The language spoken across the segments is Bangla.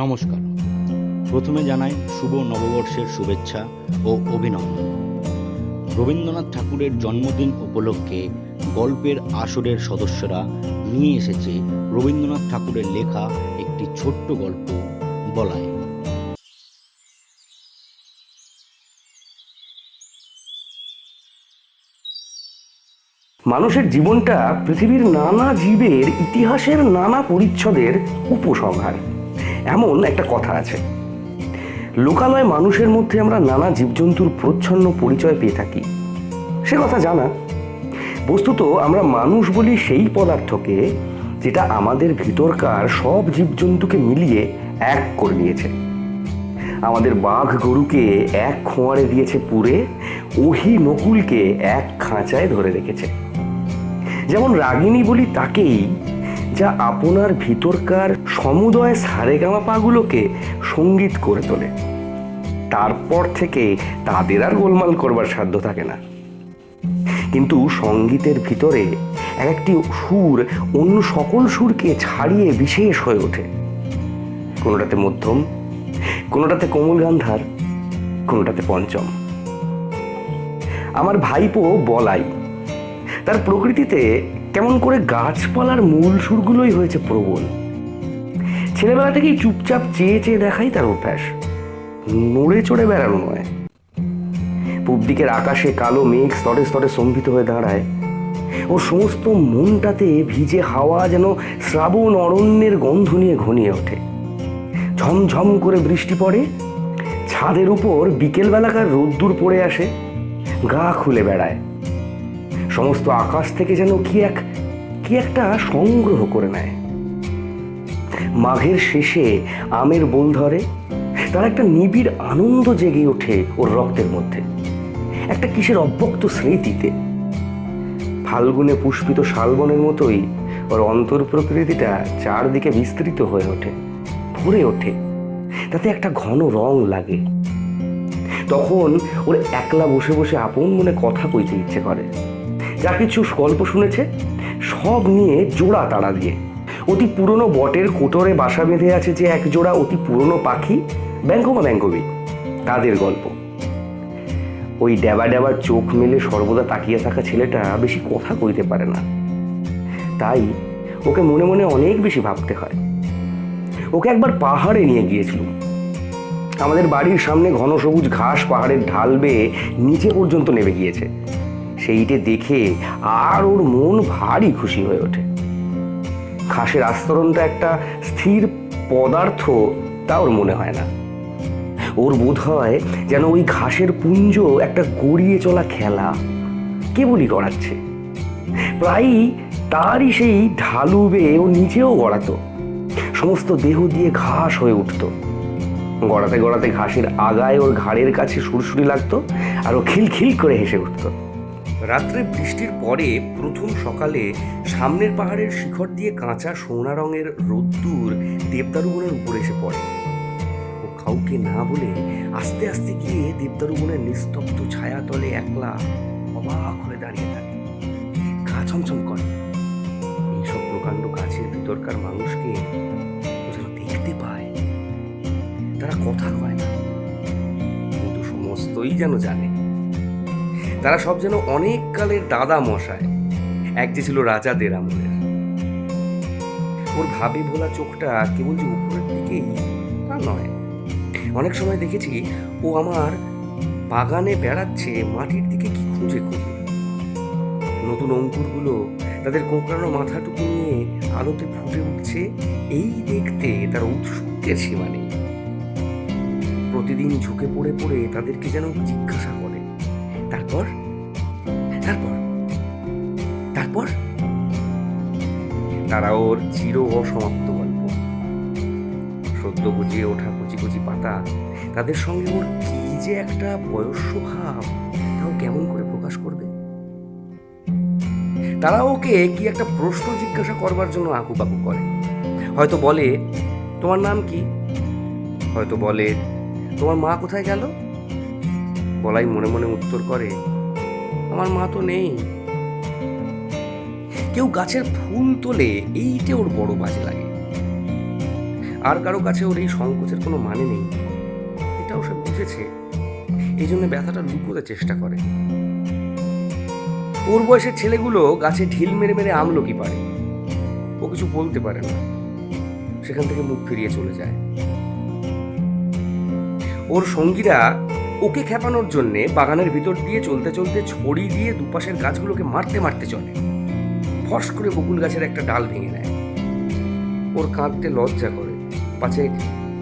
নমস্কার। প্রথমে জানাই শুভ নববর্ষের শুভেচ্ছা ও অভিনন্দন। রবীন্দ্রনাথ ঠাকুরের জন্মদিন উপলক্ষে গল্পের আসরের সদস্যরা নিয়ে এসেছে রবীন্দ্রনাথ ঠাকুরের লেখা একটি ছোট্ট গল্প, বলাই। মানুষের জীবনটা পৃথিবীর নানা জীবের ইতিহাসের নানা পরিচ্ছদের উপসংহার, এমন একটা কথা আছে। লোকালয় মানুষের মধ্যে আমরা নানা জীবজন্তুর প্রচ্ছন্ন পরিচয় পেয়ে থাকি, সে কথা জানা। বস্তুত আমরা মানুষ বলি সেই পদার্থকে যেটা আমাদের ভিতরকার সব জীবজন্তুকে মিলিয়ে এক করে নিয়েছে। আমাদের বাঘ গরুকে এক খোঁয়ারে দিয়েছে পুরে, ওহি নকুলকে এক খাঁচায় ধরে রেখেছে। যেমন রাগিনী বলি তাকেই, যা আপনার ভিতরকার সমুদয় সারেগামাপাগুলোকে সঙ্গীত করে তোলে। তারপর থেকে তাদের আর গোলমাল করবার সাধ্য থাকে না। কিন্তু সঙ্গীতের ভিতরে এক একটি সুর অন্য সকল সুরকে ছাড়িয়ে বিশেষ হয়ে ওঠে। কোনোটাতে মধ্যম, কোনোটাতে কোমল গান্ধার, কোনোটাতে পঞ্চম। আমার ভাইপো বলাই, তার প্রকৃতিতে কেমন করে গাছপালার মূল সুরগুলোই হয়েছে প্রবল। ছেলেবেলা থেকেই চুপচাপ চেয়ে চেয়ে দেখাই তার অভ্যাস, নড়ে চড়ে বেড়ানো নয়। পূব দিকের আকাশে কালো মেঘ স্তরে স্তরে স্তম্ভিত হয়ে দাঁড়ায়। ওর সমস্ত মনটাতে ভিজে হাওয়া যেন শ্রাবণ অরণ্যের গন্ধ নিয়ে ঘনিয়ে ওঠে। ঝমঝম করে বৃষ্টি পড়ে, ছাদের উপর বিকেলবেলাকার রোদ্দুর পড়ে আসে, গা খুলে বেড়ায়। সমস্ত আকাশ থেকে যেন কি একটা সংগ্রহ করে নেয়। মাঘের শেষে আমের বোল ধরে, তার একটা নিবিড় আনন্দ জেগে ওঠে ওর রক্তের মধ্যে, একটা কিসের অব্যক্ত স্মৃতিতে। ফাল্গুনে পুষ্পিত শালবনের মতোই ওর অন্তর প্রকৃতিটা চারদিকে বিস্তৃত হয়ে ওঠে, ভরে ওঠে, তাতে একটা ঘন রং লাগে। তখন ওর একলা বসে বসে আপন মনে কথা কইতে ইচ্ছে করে। যা কিছু গল্প শুনেছে সব নিয়ে জোড়া তাড়া দিয়ে। অতি পুরনো বটের কোটরে বাসা বেঁধে আছে যে এক জোড়া অতি পুরনো পাখি, ব্যাঙ্কমা ব্যাঙ্কবি, তাদের গল্প। ওই ড্যাবা ড্যাবার চোখ মেলে সর্বদা তাকিয়ে থাকা ছেলেটা বেশি কথা কইতে পারে না, তাই ওকে মনে মনে অনেক বেশি ভাবতে হয়। ওকে একবার পাহাড়ে নিয়ে গিয়েছিলাম। আমাদের বাড়ির সামনে ঘন সবুজ ঘাস পাহাড়ের ঢাল বেয়ে নিচে পর্যন্ত নেমে গিয়েছে। সেইটে দেখে আর ওর মন ভারী খুশি হয়ে ওঠে। ঘাসের আস্তরণটা একটা স্থির পদার্থ তা ওর মনে হয় না। ওর বোধ হয় যেন ওই ঘাসের পুঞ্জ একটা গড়িয়ে চলা খেলা, কেবলই গড়াচ্ছে। প্রায়ই তারই সেই ঢালু বেয়ে ও নিচেও গড়াতো, সমস্ত দেহ দিয়ে ঘাস হয়ে উঠত। গড়াতে গড়াতে ঘাসের আগায় ওর ঘাড়ের কাছে সুরসুরি লাগতো, আর ও খিলখিল করে হেসে উঠত। রাত্রে বৃষ্টির পরে প্রথম সকালে সামনের পাহাড়ের শিখর দিয়ে কাঁচা সোনা রঙের রোদ্দুর দেবদারু বনের উপরে এসে পড়ে। ও কাউকে না বলে আস্তে আস্তে গিয়ে দেবদারু বনের নিস্তব্ধ ছায়াতলে একলা অবাক হয়ে দাঁড়িয়ে থাকে। গা ছমছম করে। এইসব প্রকাণ্ড গাছের ভিতরকার মানুষকে যেন দেখতে পায়। তারা কথা কয় না, কিন্তু সমস্তই যেন জানে। তারা সব যেন অনেক কালের দাদা মশায়, এক যে ছিল রাজাদের আমলের। ওর ভাবে ভোলা চোখটা কেবল যে উপরের দিকেই তা নয়। অনেক সময় দেখেছি ও আমার বাগানে বেড়াচ্ছে, মাটির দিকে কি খুঁজে খুঁজে। নতুন অঙ্কুরগুলো তাদের কোঁকড়ানো মাথাটুকু নিয়ে আলোতে ফুটে উঠছে, এই দেখতে তার ঔৎসুক্যের সীমা নেই। প্রতিদিন ঝুঁকে পড়ে পড়ে তাদেরকে যেন জিজ্ঞাসা করে, তারপর তারপর তারপর তারা ওর চির অসমাপ্ত গল্প। সদ্য গজিয়ে ওঠা কচি কচি পাতা, তাদের সঙ্গে ওর কি যে একটা বয়স্য ভাব, তাও কেমন করে প্রকাশ করবে। তারা ওকে কি একটা প্রশ্ন জিজ্ঞাসা করবার জন্য আঁকুপাকু করে। হয়তো বলে, তোমার নাম কি? হয়তো বলে, তোমার মা কোথায় গেল? বলাই মনে মনে উত্তর করে, আমার মা তো নেই। কেউ গাছের ফুল তোলে, এইটে ওর বড় বাজে লাগে। আর কারো কাছে ওর এই সংকোচের কোনো মানে নেই, এটাও সে বুঝেছে। এই জন্য ব্যথাটা লুকোতে চেষ্টা করে। ওর বয়সের ছেলেগুলো গাছে ঢিল মেরে মেরে আমলকি পারে, ও কিছু বলতে পারে না, সেখান থেকে মুখ ফিরিয়ে চলে যায়। ওর সঙ্গীরা ওকে খেপানোর জন্যে বাগানের ভিতর দিয়ে চলতে চলতে ছড়ি দিয়ে দুপাশের গাছগুলোকে মারতে মারতে চলে। ফস করে বকুল গাছের একটা ডাল ভেঙে নেয়। ওর কাঁদতে লজ্জা করে, পাছে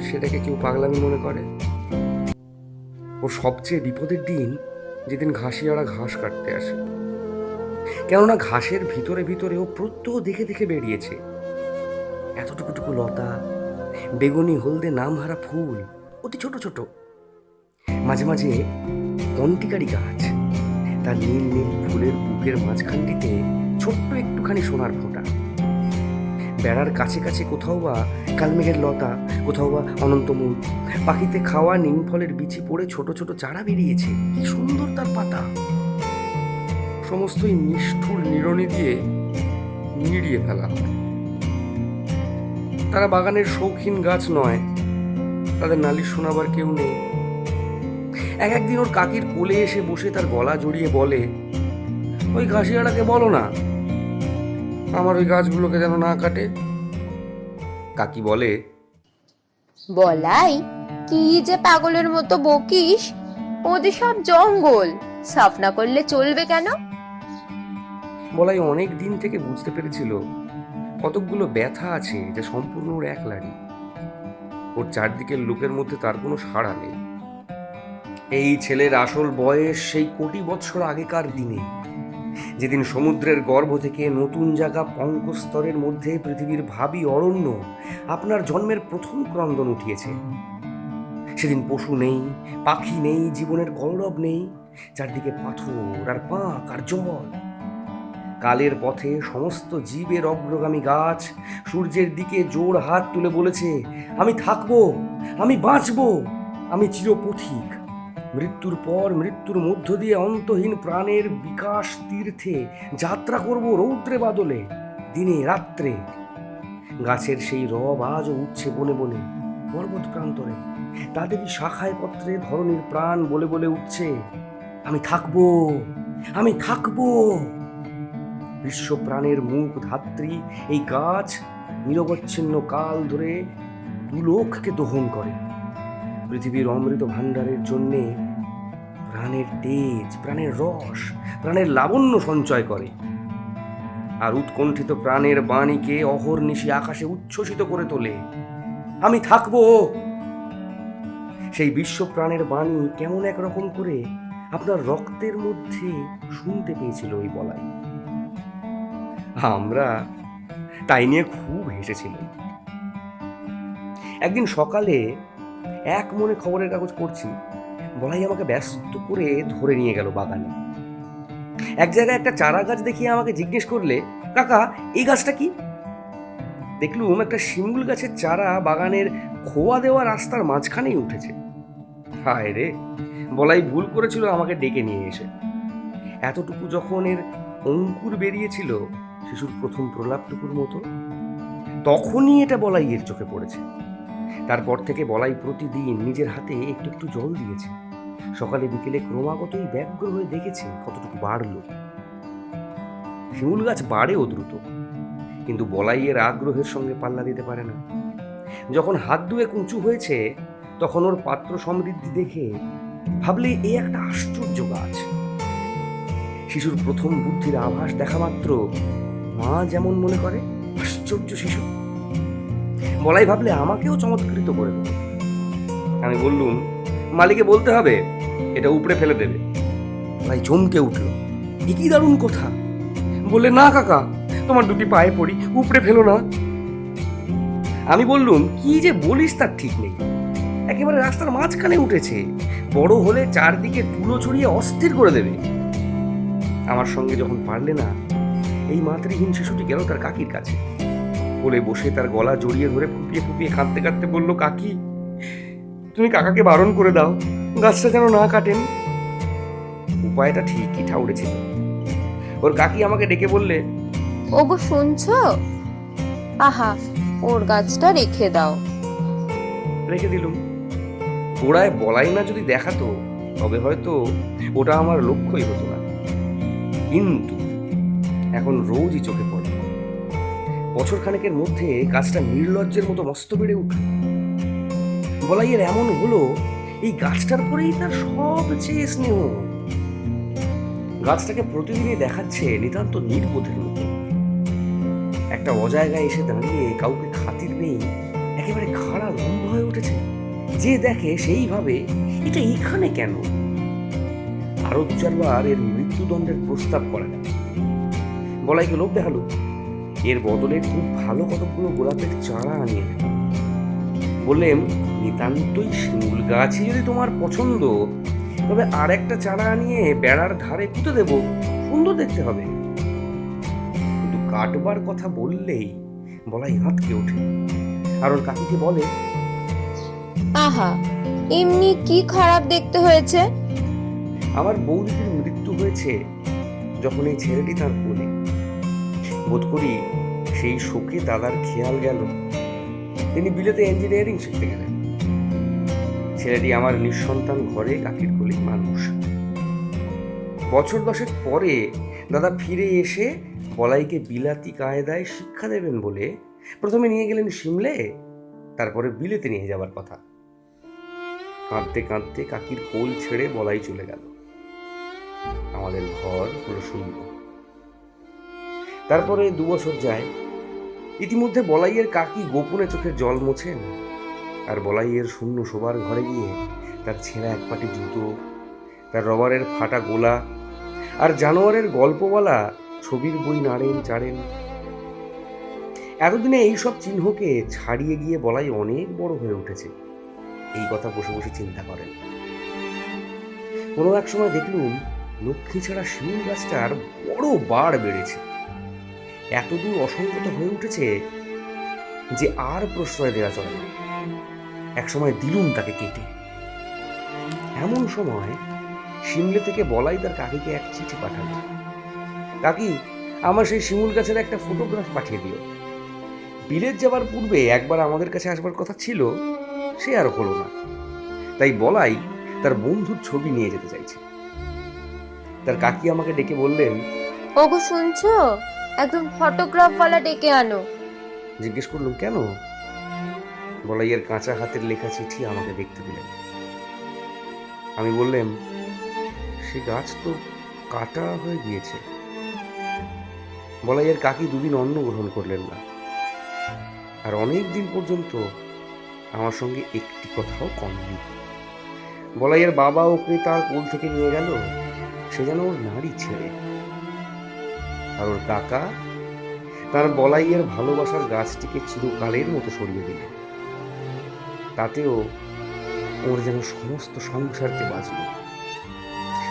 সেটাকে কেউ পাগলামি মনে করে। ওর সবচেয়ে বিপদের দিন যেদিন ঘাসিয়ারা ঘাস কাটতে আসে, কেননা ঘাসের ভিতরে ভিতরে ও প্রত্যহ দেখে দেখে বেরিয়েছে এতটুকুটুকু লতা, বেগুনি হলদে নামহারা ফুল, অতি ছোট ছোট, মাঝে মাঝে কন্টিকারি গাছ, তার নীল নীল ফুলের বুকের মাঝখানটিতে ছোট্ট একটুখানি সোনার ফোঁটা। বেড়ার কাছে কাছে কোথাও বা কালমেঘের লতা, কোথাও বা অনন্তমূল, পাখিতে খাওয়া নিম ফলের বিচি পড়ে ছোট ছোট চারা বেরিয়েছে, কি সুন্দর তার পাতা। সমস্তই নিষ্ঠুর নিড়নি দিয়ে নিড়িয়ে ফেলা হয়। তারা বাগানের শৌখিন গাছ নয়, তাদের নালিশ শোনাবার কেউ নেই। একদিন ওর কাকির কোলে এসে বসে তার গলা জড়িয়ে বলে, ওই ঘাসিয়াটাকে বলো না আমার ওই গাছগুলোকে যেন না কাটে। কাকি বলে, বলাই, কি যে পাগলের মতো বকিস, ওদের সব জঙ্গল, সাফ না করলে চলবে কেন? বলাই অনেক দিন থেকে বুঝতে পেরেছিল কতকগুলো ব্যথা আছে যা সম্পূর্ণ ওর একলারই। ওর চারদিকের লোকের মধ্যে তার কোনো সাড়া নেই। এই ছেলের আসল বয়স সেই কোটি বৎসর আগেকার দিনে, যেদিন সমুদ্রের গর্ভ থেকে নতুন জায়গা পঙ্কস্তরের মধ্যে পৃথিবীর ভাবী অরণ্য আপনার জন্মের প্রথম ক্রন্দন উঠিয়েছে। সেদিন পশু নেই, পাখি নেই, জীবনের কলরব নেই, চারদিকে পাথর আর পাঁক আর জল। কালের পথে সমস্ত জীবের অগ্রগামী গাছ সূর্যের দিকে জোর হাত তুলে বলেছে, আমি থাকবো, আমি বাঁচবো, আমি চিরপথিক। মৃত্যুর পর মৃত্যুর মধ্য দিয়ে অন্তহীন প্রাণের বিকাশ তীর্থে যাত্রা করব রৌদ্রে বাদলে, দিনে রাত্রে। গাছের সেই রব আজও উঠছে বনে বনে, পর্বত প্রান্তরে, তাদেরই শাখায় পত্রে ধরনীর প্রাণ বলে বলে উঠছে, আমি থাকবো, আমি থাকবো। বিশ্ব প্রাণের মুখ ধাত্রী এই গাছ নিরবচ্ছিন্ন কাল ধরে দুলোককে দহন করে। পৃথিবীর অমৃত ভাণ্ডারের জন্যে প্রাণের তেজ, প্রাণের রস, প্রাণের লাবণ্য সঞ্চয় করে। আর উৎকণ্ঠিত প্রাণের বাণীকে অহর্নিশি আকাশে উচ্ছ্বসিত করে তোলে, আমি থাকবো। সেই বিশ্ব প্রাণের বাণী কেমন একরকম করে আপনার রক্তের মধ্যে শুনতে পেয়েছিল ওই বলাই। আমরা তাই নিয়ে খুব হেসেছিলাম। একদিন সকালে এক মনে খবরের কাগজ পড়ছি, বলাই আমাকে ব্যস্ত করে ধরে নিয়ে গেল বাগানে। এক জায়গায় একটা চারা গাছ দেখিয়ে আমাকে জিজ্ঞেস করলে, কাকা এই গাছটা কি? দেখলুম একটা শিমুল গাছের চারা বাগানের খোয়া দেওয়া রাস্তার মাঝখানেই উঠেছে। হায় রে, বলাই ভুল করেছিল আমাকে ডেকে নিয়ে এসে। এতটুকু যখন এর অঙ্কুর বেরিয়েছিল, শিশুর প্রথম প্রলাপটুকুর মতো, তখনই এটা বলাই এর চোখে পড়েছে। তারপর থেকে বলাই প্রতিদিন নিজের হাতে একটু একটু জল দিয়েছে। সকালে বিকেলে ক্রমাগতই ব্যগ্র হয়ে দেখেছে কতটুকু বাড়ল। শিমুল গাছ বাড়েও দ্রুত, কিন্তু বলাই এর আগ্রহের সঙ্গে পাল্লা দিতে পারে না। যখন হাত দুয়ে উঁচু হয়েছে, তখন ওর পাত্র সমৃদ্ধি দেখে ভাবলে এ একটা আশ্চর্য গাছ। শিশুর প্রথম বুদ্ধির আভাস দেখা মাত্র মা যেমন মনে করে আশ্চর্য শিশু, বলাই ভাবলে আমাকেও চমৎকৃত করে দেবে। আমি বললুম, মালিকে বলতে হবে এটা উপড়ে ফেলে দেবে। বলাই চমকে উঠল, এ কি দারুণ কথা। বললে, না কাকা, তোমার দুটি পায়ে পড়ি, উপড়ে ফেলো না। আমি বললুম, কি যে বলিস তার ঠিক নেই, একেবারে রাস্তার মাঝখানে উঠেছে, বড় হলে চারদিকে তুলো ছড়িয়ে অস্থির করে দেবে। আমার সঙ্গে যখন পারলে না, এই মাতৃহীন শিশুটি গেল তার কাকির কাছে। কোলে বসে তার গলা জড়িয়ে ধরে ফুপিয়ে ফুপিয়ে কাঁদতে কাঁদতে বলল, কাকি তুমি কাকাকে বারণ করে দাও, গাছটা যেন না কাটেন। উপায়টা ঠিকই ঠাউরেছিল। ওর কাকি আমাকে ডেকে বললে, ওগো শুনছো, আহা ওর গাছটা রেখে দাও, রেখে দিলুম। গোড়ায় বলাই না যদি দেখাতো তবে হয়তো ওটা আমার লক্ষ্যই হতো না, কিন্তু এখন রোজই চোখে পড়ে। বছর খানেকের মধ্যে গাছটা নির্লজ্জের মতো মস্ত বেড়ে উঠল। বলাইয়ের এমন হলো, এই গাছটার পরেই তার সবচেয়ে স্নেহ। গাছটাকে প্রতিদিনই দেখাচ্ছে নিতান্ত নির্বোধের মতো। একটা অজায়গায় এসে দাঁড়িয়ে কাউকে খাতির নেই, একেবারে খাড়া লম্ব হয়ে উঠেছে। যে দেখে সেই ভাবে এটা এখানে কেন। আরো দু চারবার এর মৃত্যুদণ্ডের প্রস্তাব করা গেল। বলাইকে লোভ দেখালো, এর বদলে খুব ভালো কতগুলো গোলাপের চারা আনিয়ে দেব। বললেন, নিতান্তই শিমুল গাছই যদি তোমার পছন্দ, তবে আর একটা চারা আনিয়ে বেড়ার ধারে পুঁতে দেব, সুন্দর দেখতে হবে। কিন্তু কাটবার কথা বললেই বলাই হাতকে ওঠে, আর ওর কাকিকে বলে, আহা, এমনি কি খারাপ দেখতে হয়েছে। আমার বৌদির মৃত্যু হয়েছে যখন এই ছেলেটি তার কোলে। বোধ করি সেই শোকে দাদার খেয়াল গেল, তিনি বিলেতে ইঞ্জিনিয়ারিং শিখতে গেলেন। ছেলেটি আমার নিঃসন্তান ঘরে কাকির কোলে মানুষ। বছর 10 পরে দাদা ফিরে এসে বলাইকে বিলাতি কায়দায় শিক্ষা দেবেন বলে প্রথমে নিয়ে গেলেন সিমলে, তারপরে বিলেতে নিয়ে যাবার কথা। কাঁদতে কাঁদতে কাকির কোল ছেড়ে বলাই চলে গেল। আমাদের ঘর হলো শূন্য। তারপরে 2 বছর যায়। ইতিমধ্যে বলাইয়ের কাকি গোপনে চোখের জল মোছেন, আর বলাইয়ের শূন্য শোবার ঘরে গিয়ে তার ছেঁড়া এক পাটি জুতো, তার রবারের ফাটা গোলা, আর জানোয়ারের গল্প বলা ছবির বই নাড়েন চাড়েন। এতদিনে এইসব চিহ্নকে ছাড়িয়ে গিয়ে বলাই অনেক বড় হয়ে উঠেছে, এই কথা বসে বসে চিন্তা করেন। কোনো এক সময় দেখলুম লক্ষ্মী ছাড়া শিমুল গাছটার বড় বাড় বেড়েছে, এতদূর অসংগত হয়ে উঠেছে যে আর প্রশ্রয় দেওয়া চলে না। এক সময় দিলুম তাকে কেটে। এমন সময় সিমলে থেকে বলাই তার কাকিকে এক চিঠি পাঠালো, কাকি, আমার সেই শিমুল গাছের একটা ফটোগ্রাফ পাঠিয়ে দিও। বিলেত যাবার পূর্বে একবার আমাদের কাছে আসবার কথা ছিল, সে আর হলো না। তাই বলাই তার বন্ধুর ছবি নিয়ে যেতে চাইছে। তার কাকি আমাকে ডেকে বললেন, ওগো শুনছো, একদম ফটোগ্রাফ ওয়ালা ডেকে আনো। জিজ্ঞেস করলুম কেন? বলাইয়ের কাঁচা হাতের লেখা চিঠি আমাকে দেখতে দিলেন। আমি বললাম, সে গাছ তো কাটা হয়ে গিয়েছে। বলাইয়ের কাকি 2 দিন অন্ন গ্রহণ করলেন না, আর অনেক দিন পর্যন্ত আমার সঙ্গে একটি কথাও কননি। বলাইয়ের বাবা ওকে তার কোল থেকে নিয়ে গেল, সে যেন ওর নারী ছেড়ে। আর ওর কাকা তার বলাইয়ের ভালোবাসার গাছটিকে চিরকালের মতো সরিয়ে দিল। তাতেও ওর যেন সমস্ত সংসারকে বাঁচল,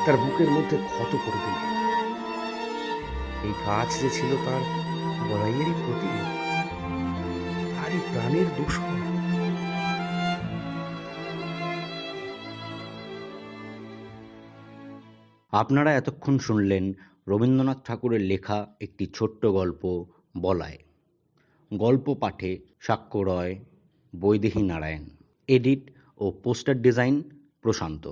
তার বুকের মধ্যে ক্ষত করে দিল। এই গাছ যে ছিল তার বলাইয়েরই প্রতীক, তারই প্রাণের দুশ্মন। আপনারা এতক্ষণ শুনলেন রবীন্দ্রনাথ ঠাকুরের লেখা একটি ছোট্ট গল্প বলায়। গল্প পাঠে সাক্ষ্য রয়, বৈদেহী নারায়ণ। এডিট ও পোস্টার ডিজাইন প্রশান্ত।